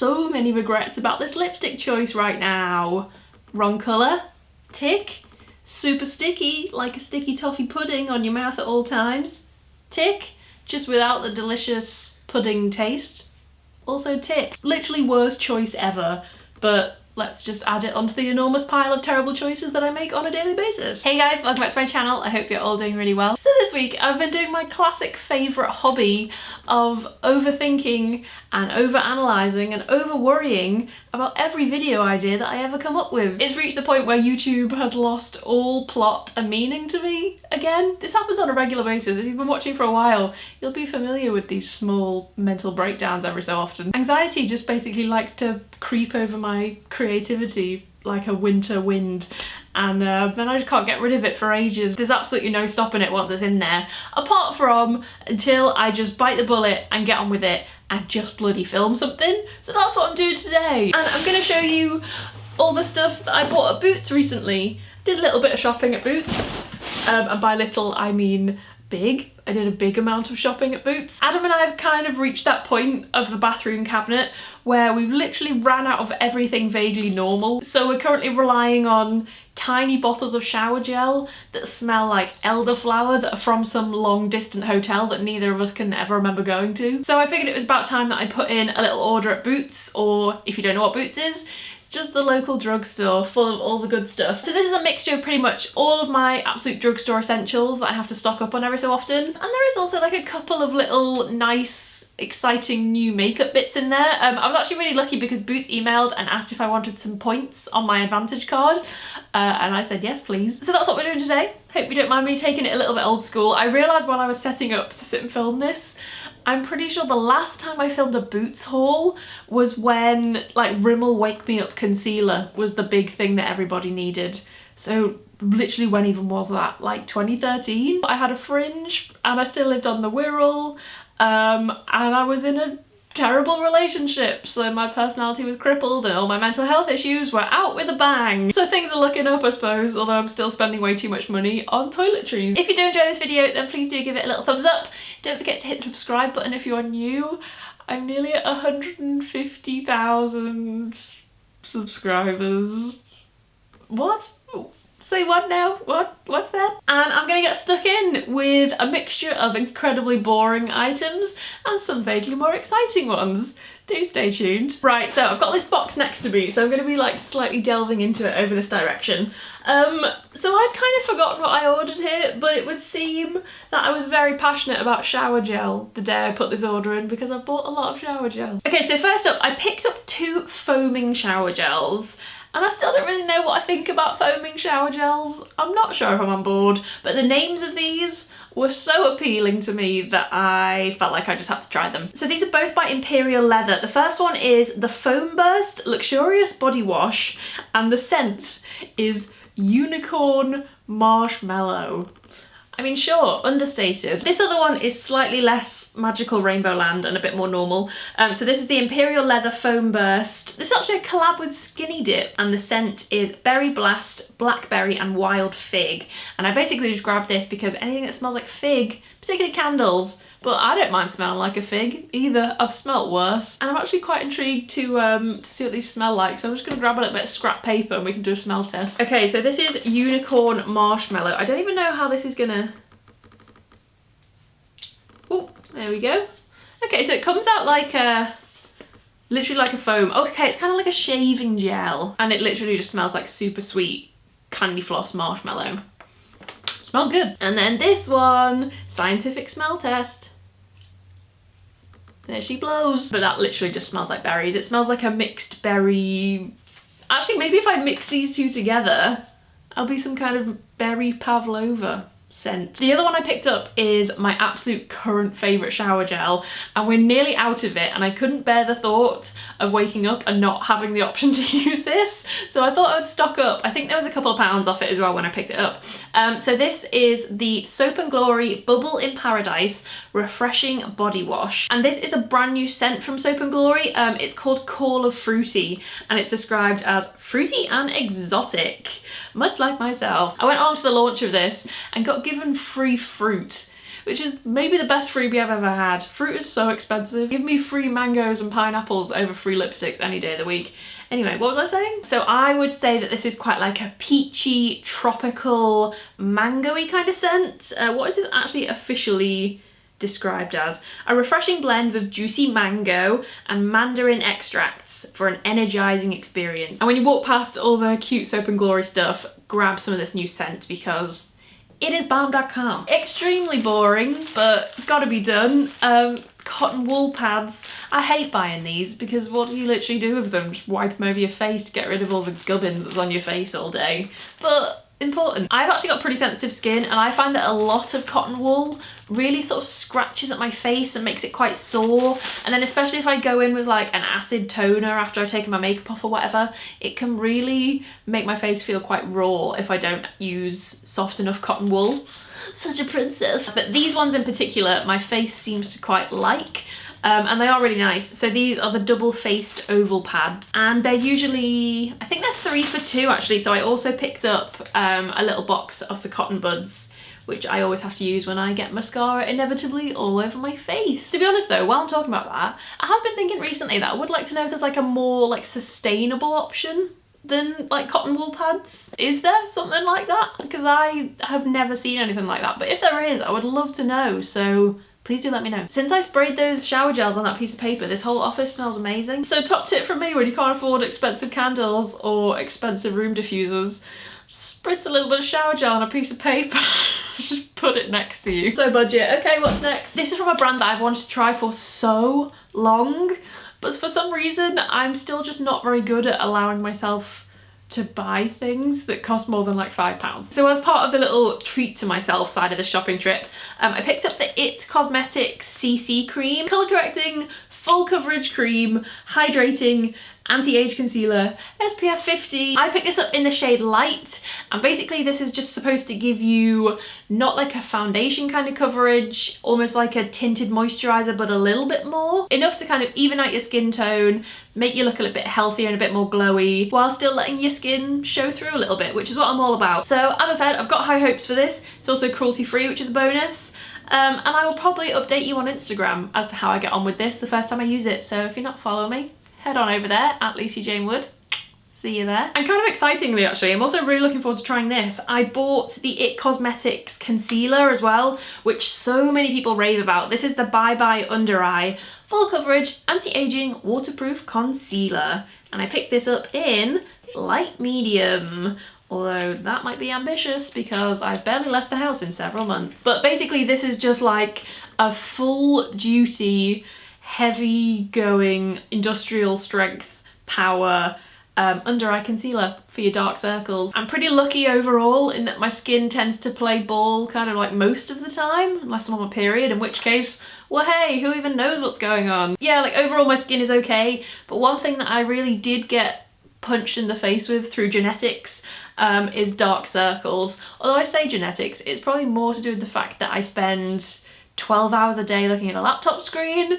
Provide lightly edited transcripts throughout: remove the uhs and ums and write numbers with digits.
so many regrets about this lipstick choice right now. Wrong colour, tick. Super sticky, like a sticky toffee pudding on your mouth at all times, tick. Just without the delicious pudding taste, also tick. Literally worst choice ever, but let's just add it onto the enormous pile of terrible choices that I make on a daily basis. Hey guys, welcome back to my channel. I hope you're all doing really well. So this week I've been doing my classic favourite hobby of overthinking and overanalyzing and over-worrying about every video idea that I ever come up with. It's reached the point where YouTube has lost all plot and meaning to me again. This happens on a regular basis. If you've been watching for a while, you'll be familiar with these small mental breakdowns every so often. Anxiety just basically likes to creep over my creativity like a winter wind, and then I just can't get rid of it for ages. There's absolutely no stopping it once it's in there, apart from until I just bite the bullet and get on with it and just bloody film something. So that's what I'm doing today, and I'm gonna show you all the stuff that I bought at Boots recently. Did a little bit of shopping at Boots, and by little I mean big. I did a big amount of shopping at Boots. Adam and I have kind of reached that point of the bathroom cabinet where we've literally ran out of everything vaguely normal. So we're currently relying on tiny bottles of shower gel that smell like elderflower that are from some long distant hotel that neither of us can ever remember going to. So I figured it was about time that I put in a little order at Boots, or if you don't know what Boots is, just the local drugstore full of all the good stuff. So this is a mixture of pretty much all of my absolute drugstore essentials that I have to stock up on every so often. And there is also like a couple of little nice, exciting new makeup bits in there. I was actually really lucky because Boots emailed and asked if I wanted some points on my Advantage card. And I said, yes, please. So that's what we're doing today. Hope you don't mind me taking it a little bit old school. I realised while I was setting up to sit and film this, I'm pretty sure the last time I filmed a Boots haul was when like Rimmel Wake Me Up concealer was the big thing that everybody needed. So literally when even was that? Like 2013? I had a fringe and I still lived on the Wirral, and I was in a terrible relationship, so my personality was crippled and all my mental health issues were out with a bang. So things are looking up, I suppose, although I'm still spending way too much money on toiletries. If you do enjoy this video, then please do give it a little thumbs up. Don't forget to hit the subscribe button if you're new. I'm nearly at 150,000 subscribers. What? Say what now? What's that? And I'm gonna get stuck in with a mixture of incredibly boring items and some vaguely more exciting ones. Do stay tuned. Right, so I've got this box next to me, so I'm gonna be like slightly delving into it over this direction. So I'd kind of forgotten what I ordered here, but it would seem that I was very passionate about shower gel the day I put this order in because I bought a lot of shower gel. Okay, so first up, I picked up 2 foaming shower gels. And I still don't really know what I think about foaming shower gels. I'm not sure if I'm on board, but the names of these were so appealing to me that I felt like I just had to try them. So these are both by Imperial Leather. The first one is the Foam Burst Luxurious Body Wash, and the scent is Unicorn Marshmallow. I mean, sure, understated. This other one is slightly less magical Rainbow Land and a bit more normal. So this is the Imperial Leather Foam Burst. This is actually a collab with Skinny Dip, and the scent is Berry Blast, Blackberry and Wild Fig. And I basically just grabbed this because anything that smells like fig, particularly candles, but I don't mind smelling like a fig either. I've smelt worse. And I'm actually quite intrigued to see what these smell like. So I'm just gonna grab a little bit of scrap paper and we can do a smell test. Okay, so this is Unicorn Marshmallow. I don't even know how this is gonna... Oh, there we go. Okay, so it comes out like a... literally like a foam. Okay, it's kind of like a shaving gel. And it literally just smells like super sweet candy floss marshmallow. Smells good. And then this one, scientific smell test. There she blows. But that literally just smells like berries. It smells like a mixed berry... Actually, maybe if I mix these two together, I'll be some kind of berry pavlova scent. The other one I picked up is my absolute current favourite shower gel, and we're nearly out of it, and I couldn't bear the thought of waking up and not having the option to use this, so I thought I would stock up. I think there was a couple of pounds off it as well when I picked it up. So this is the Soap & Glory Bubble in Paradise Refreshing Body Wash, and this is a brand new scent from Soap & Glory. It's called Call of Fruity, and it's described as fruity and exotic, much like myself. I went on to the launch of this and got given free fruit, which is maybe the best freebie I've ever had. Fruit is so expensive. Give me free mangoes and pineapples over free lipsticks any day of the week. Anyway, what was I saying? So I would say that this is quite like a peachy, tropical, mango-y kind of scent. What is this actually officially described as? A refreshing blend with juicy mango and mandarin extracts for an energizing experience. And when you walk past all the cute Soap and Glory stuff, grab some of this new scent because it is balm.com. Extremely boring, but gotta be done. Cotton wool pads. I hate buying these because what do you literally do with them? Just wipe them over your face to get rid of all the gubbins that's on your face all day. But important. I've actually got pretty sensitive skin and I find that a lot of cotton wool really sort of scratches at my face and makes it quite sore, and then especially if I go in with like an acid toner after I've taken my makeup off or whatever, it can really make my face feel quite raw if I don't use soft enough cotton wool. Such a princess. But these ones in particular my face seems to quite like. And they are really nice. So these are the double-faced oval pads and they're usually, I think they're 3 for 2 actually. So I also picked up a little box of the cotton buds, which I always have to use when I get mascara inevitably all over my face. To be honest though, while I'm talking about that, I have been thinking recently that I would like to know if there's like a more like sustainable option than like cotton wool pads. Is there something like that? Because I have never seen anything like that, but if there is, I would love to know, so please do let me know. Since I sprayed those shower gels on that piece of paper, this whole office smells amazing. So top tip from me when you can't afford expensive candles or expensive room diffusers, spritz a little bit of shower gel on a piece of paper. Just put it next to you. So budget. Okay, what's next? This is from a brand that I've wanted to try for so long, but for some reason I'm still just not very good at allowing myself to buy things that cost more than like £5. So as part of the little treat to myself side of the shopping trip, I picked up the IT Cosmetics CC cream, colour correcting, full coverage cream, hydrating, anti-age concealer, SPF 50. I picked this up in the shade Light, and basically this is just supposed to give you not like a foundation kind of coverage, almost like a tinted moisturizer, but a little bit more. Enough to kind of even out your skin tone, make you look a little bit healthier and a bit more glowy, while still letting your skin show through a little bit, which is what I'm all about. So as I said, I've got high hopes for this. It's also cruelty free, which is a bonus. And I will probably update you on Instagram as to how I get on with this the first time I use it. So if you're not following me, head on over there at Lucy Jane Wood. See you there. And kind of excitingly actually, I'm also really looking forward to trying this. I bought the IT Cosmetics concealer as well, which so many people rave about. This is the Bye Bye Under Eye Full Coverage Anti-Aging Waterproof Concealer. And I picked this up in light medium. Although that might be ambitious because I've barely left the house in several months. But basically this is just like a full duty, heavy going, industrial strength power under eye concealer for your dark circles. I'm pretty lucky overall in that my skin tends to play ball kind of like most of the time, unless I'm on my period, in which case, well hey, who even knows what's going on? Yeah, like overall my skin is okay, but one thing that I really did get punched in the face with through genetics is dark circles. Although I say genetics, it's probably more to do with the fact that I spend 12 hours a day looking at a laptop screen,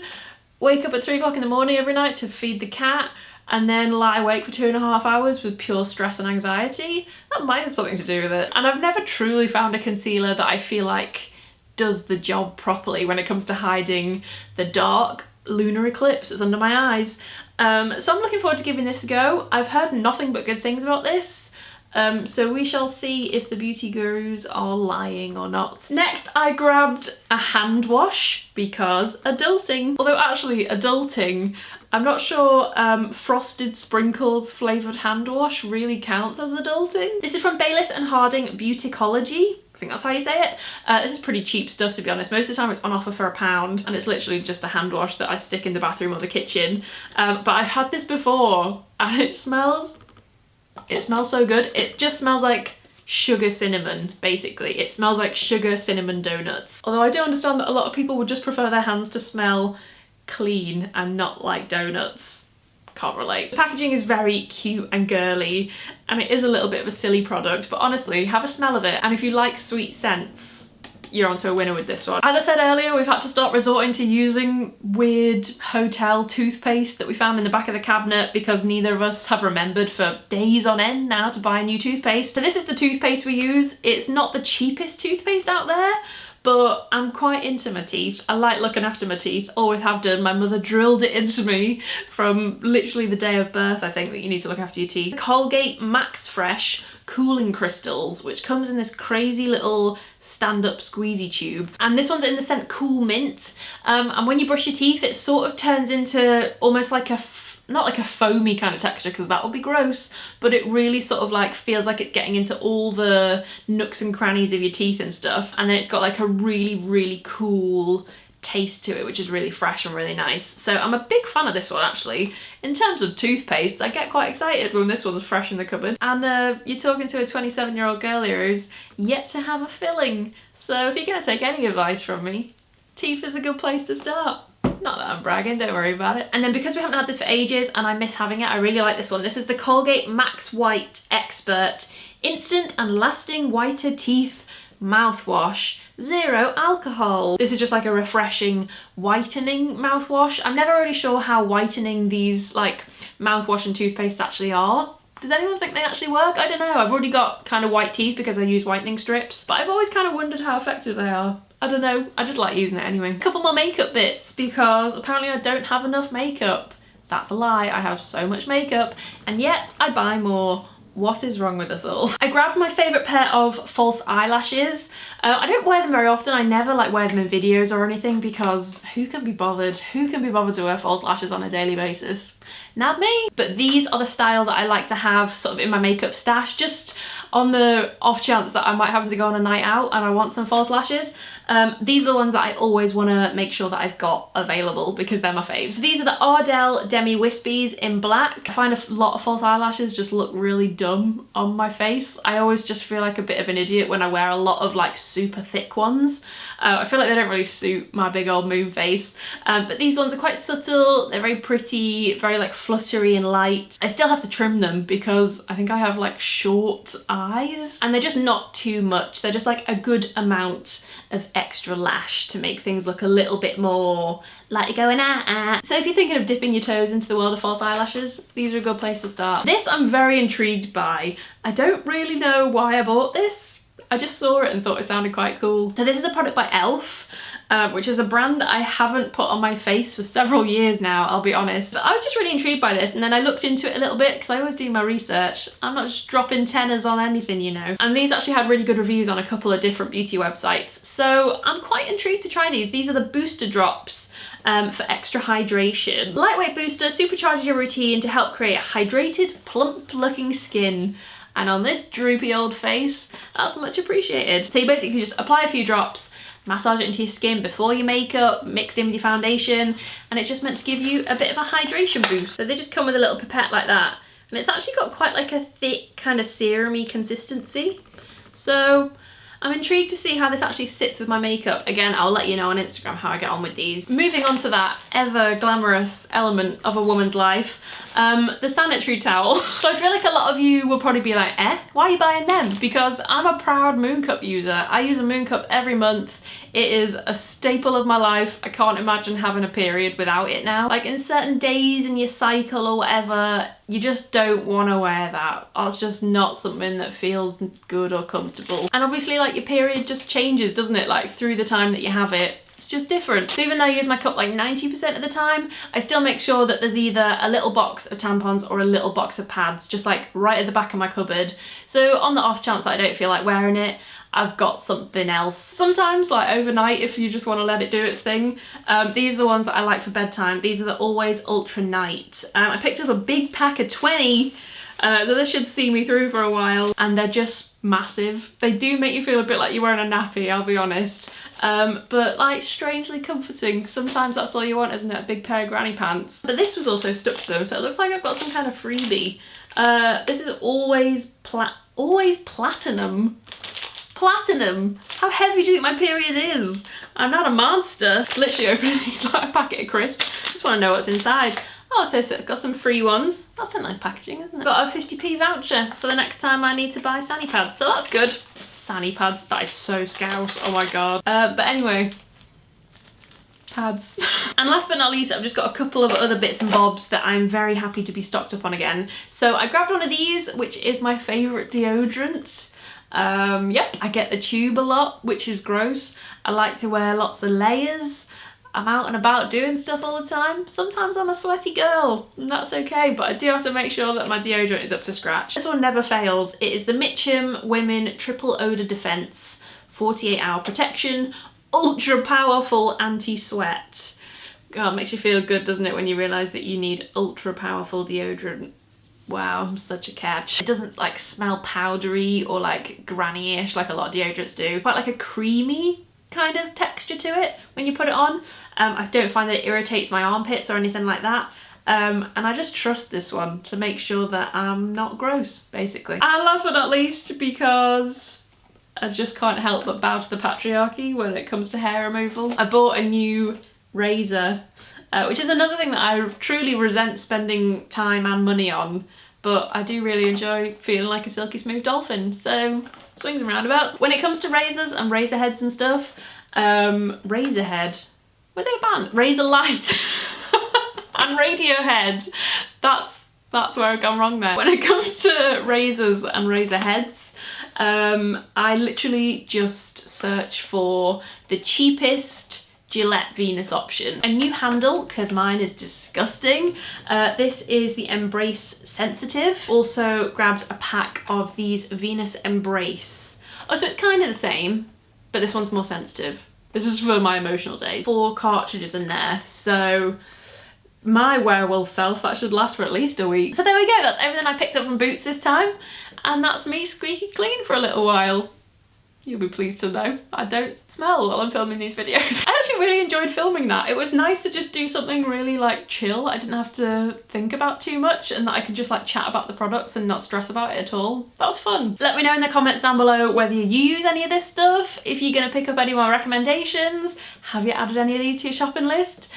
wake up at 3 o'clock in the morning every night to feed the cat, and then lie awake for 2.5 hours with pure stress and anxiety. That might have something to do with it. And I've never truly found a concealer that I feel like does the job properly when it comes to hiding the dark lunar eclipse that's under my eyes. So I'm looking forward to giving this a go. I've heard nothing but good things about this. So we shall see if the beauty gurus are lying or not. Next, I grabbed a hand wash because adulting. Although actually adulting, I'm not sure Frosted Sprinkles flavoured hand wash really counts as adulting. This is from Bayliss & Harding Beauticology. I think that's how you say it. This is pretty cheap stuff, to be honest. Most of the time it's on offer for £1 and it's literally just a hand wash that I stick in the bathroom or the kitchen. But I've had this before and it smells so good. It just smells like sugar cinnamon, basically. It smells like sugar cinnamon donuts. Although I do understand that a lot of people would just prefer their hands to smell clean and not like donuts. Can't relate. The packaging is very cute and girly and it is a little bit of a silly product, but honestly, have a smell of it, and if you like sweet scents, you're onto a winner with this one. As I said earlier, we've had to start resorting to using weird hotel toothpaste that we found in the back of the cabinet because neither of us have remembered for days on end now to buy new toothpaste. So this is the toothpaste we use. It's not the cheapest toothpaste out there, but I'm quite into my teeth. I like looking after my teeth, always have done. My mother drilled it into me from literally the day of birth, I think, that you need to look after your teeth. Colgate Maxx Fresh Cooling Crystals, which comes in this crazy little stand-up squeezy tube. And this one's in the scent Cool Mint. And when you brush your teeth, it sort of turns into almost like not like a foamy kind of texture, because that would be gross, but it really sort of like feels like it's getting into all the nooks and crannies of your teeth and stuff. And then it's got like a really, really cool taste to it, which is really fresh and really nice. So I'm a big fan of this one, actually. In terms of toothpaste, I get quite excited when this one's fresh in the cupboard. And you're talking to a 27-year-old girl here who's yet to have a filling. So if you're gonna take any advice from me, teeth is a good place to start. Not that I'm bragging, don't worry about it. And then because we haven't had this for ages and I miss having it, I really like this one. This is the Colgate Max White Expert Instant and Lasting Whiter Teeth Mouthwash, 0 alcohol. This is just like a refreshing whitening mouthwash. I'm never really sure how whitening these like mouthwash and toothpaste actually are. Does anyone think they actually work? I don't know. I've already got kind of white teeth because I use whitening strips, but I've always kind of wondered how effective they are. I don't know, I just like using it anyway. A couple more makeup bits, because apparently I don't have enough makeup. That's a lie, I have so much makeup, and yet I buy more. What is wrong with us all? I grabbed my favourite pair of false eyelashes. I don't wear them very often. I never like wear them in videos or anything, because who can be bothered? Who can be bothered to wear false lashes on a daily basis? Not me. But these are the style that I like to have sort of in my makeup stash, just on the off chance that I might happen to go on a night out and I want some false lashes. These are the ones that I always want to make sure that I've got available, because they're my faves. So these are the Ardell Demi Wispies in black. I find a lot of false eyelashes just look really dumb on my face. I always just feel like a bit of an idiot when I wear a lot of like super thick ones. I feel like they don't really suit my big old moon face. But these ones are quite subtle, they're very pretty, very like fluttery and light. I still have to trim them because I think I have like short eyes, and they're just not too much. They're just like a good amount of extra lash to make things look a little bit more like you're going So if you're thinking of dipping your toes into the world of false eyelashes, these are a good place to start. This I'm very intrigued by. I don't really know why I bought this. I just saw it and thought it sounded quite cool. So this is a product by Elf, which is a brand that I haven't put on my face for several years now, I'll be honest. But I was just really intrigued by this, and then I looked into it a little bit because I always do my research. I'm not just dropping tenors on anything, you know. And these actually had really good reviews on a couple of different beauty websites. So I'm quite intrigued to try these. These are the booster drops for extra hydration. Lightweight booster supercharges your routine to help create a hydrated, plump looking skin. And on this droopy old face, that's much appreciated. So you basically just apply a few drops, massage it into your skin before your makeup, mixed in with your foundation, and it's just meant to give you a bit of a hydration boost. So they just come with a little pipette like that, and it's actually got quite like a thick kind of serum-y consistency. So I'm intrigued to see how this actually sits with my makeup. Again, I'll let you know on Instagram how I get on with these. Moving on to that ever glamorous element of a woman's life, the sanitary towel. So I feel like a lot of you will probably be like, why are you buying them? Because I'm a proud Moon Cup user. I use a Moon Cup every month. It is a staple of my life. I can't imagine having a period without it now. Like in certain days in your cycle or whatever, you just don't want to wear that. It's just not something that feels good or comfortable. And obviously like your period just changes, doesn't it? Like through the time that you have it. It's just different. So even though I use my cup like 90% of the time, I still make sure that there's either a little box of tampons or a little box of pads, just like right at the back of my cupboard. So on the off chance that I don't feel like wearing it, I've got something else. Sometimes like overnight, if you just want to let it do its thing. These are the ones that I like for bedtime. These are the Always Ultra Night. I picked up a big pack of 20, so this should see me through for a while, and they're just massive. They do make you feel a bit like you're wearing a nappy, I'll be honest, but like strangely comforting. Sometimes that's all you want, isn't it? A big pair of granny pants. But this was also stuck to them, so it looks like I've got some kind of freebie. This is Always Platinum. Platinum? How heavy do you think my period is? I'm not a monster. Literally opening these like a packet of crisps. Just want to know what's inside. Oh, so it's got some free ones. That's a nice packaging, isn't it? Got a 50p voucher for the next time I need to buy Sani pads, so that's good. Sani pads, that is so scouse, oh my god. But anyway, pads. And last but not least, I've just got a couple of other bits and bobs that I'm very happy to be stocked up on again. So I grabbed one of these, which is my favourite deodorant. Yep, I get the tube a lot, which is gross. I like to wear lots of layers. I'm out and about doing stuff all the time. Sometimes I'm a sweaty girl, and that's okay, but I do have to make sure that my deodorant is up to scratch. This one never fails. It is the Mitchum Women Triple Odor Defense 48-hour protection, ultra powerful anti-sweat. God, it makes you feel good, doesn't it, when you realise that you need ultra powerful deodorant. Wow, I'm such a catch. It doesn't like smell powdery or like granny-ish like a lot of deodorants do. Quite like a creamy kind of texture to it when you put it on. I don't find that it irritates my armpits or anything like that. And I just trust this one to make sure that I'm not gross, basically. And last but not least, because I just can't help but bow to the patriarchy when it comes to hair removal, I bought a new razor, which is another thing that I truly resent spending time and money on, but I do really enjoy feeling like a silky smooth dolphin, so swings and roundabouts. When it comes to razors and razor heads and stuff, razor head, were they banned? Razor light and Radiohead, that's where I've gone wrong there. When it comes to razors and razor heads, I literally just search for the cheapest Gillette Venus option. A new handle, because mine is disgusting. This is the Embrace Sensitive. Also grabbed a pack of these Venus Embrace. Oh, so it's kind of the same, but this one's more sensitive. This is for my emotional days. 4 cartridges in there, so my werewolf self, that should last for at least a week. So there we go, that's everything I picked up from Boots this time, and that's me squeaky clean for a little while. You'll be pleased to know I don't smell while I'm filming these videos. I actually really enjoyed filming that. It was nice to just do something really like chill. I didn't have to think about too much, and that I could just like chat about the products and not stress about it at all. That was fun. Let me know in the comments down below whether you use any of this stuff, if you're gonna pick up any more recommendations, have you added any of these to your shopping list?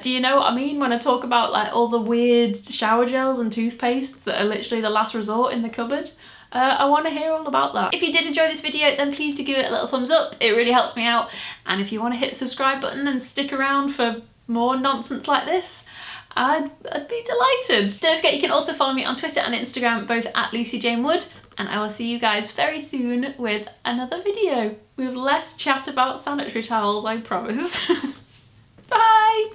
Do you know what I mean when I talk about like all the weird shower gels and toothpaste that are literally the last resort in the cupboard? I want to hear all about that. If you did enjoy this video, then please do give it a little thumbs up. It really helps me out. And if you want to hit the subscribe button and stick around for more nonsense like this, I'd be delighted. Don't forget you can also follow me on Twitter and Instagram, both at Lucy Jane Wood. And I will see you guys very soon with another video with less chat about sanitary towels, I promise. Bye!